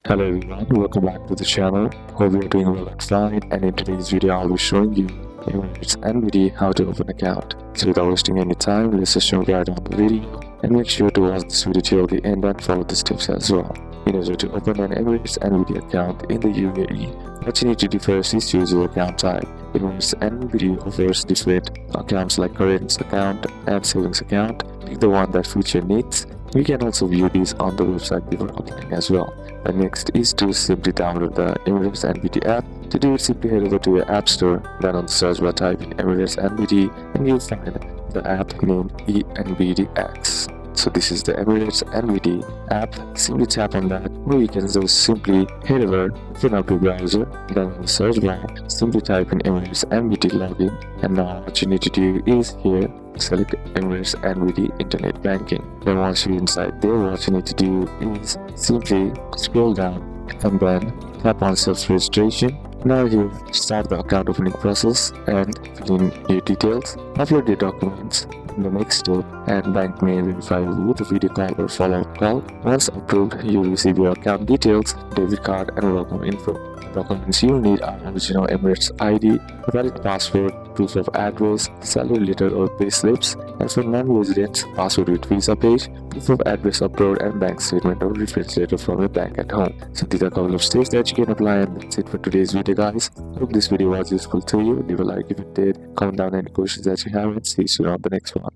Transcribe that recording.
Hello everyone, welcome back to the channel. Hope you are doing well and fine, and in today's video I'll be showing you Emirates NBD how to open account. So without wasting any time, let's just jump right on the video and make sure to watch this video till the end and follow the steps as well. In order to open an Emirates NBD account in the UAE, what you need to do first is choose your account type. Emirates NBD offers different accounts like current account and savings account. Pick the one that fits your needs. You can also view these on the website before applying as well. The next is to simply download the Emirates NBD app. To do it, simply head over to your app store, then on the search bar type in Emirates NBD and you'll find the app named NBDX. So this is the Emirates NBD app. Simply tap on that, or you can just simply head over, open up your browser, then on the search bar, simply type in Emirates NBD login, and now what you need to do is here, select Emirates NBD Internet Banking. Then once you're inside there, what you need to do is simply scroll down and then tap on self-registration. Now you start the account opening process and fill in your details, upload your documents. In the next step, and bank may verify you with a video call or follow-up call. Once approved, you will receive your account details, debit card and welcome info. Documents you will need are original Emirates ID, valid passport, proof of address, salary letter or pay slips, and for non-residents, passport with visa page, proof of address abroad, and bank statement or reference letter from your bank at home. So these are a couple of steps that you can apply, and that's it for today's video, guys. Hope this video was useful to you. Leave a like if it did, comment down any questions that you have, and see you soon on the next one.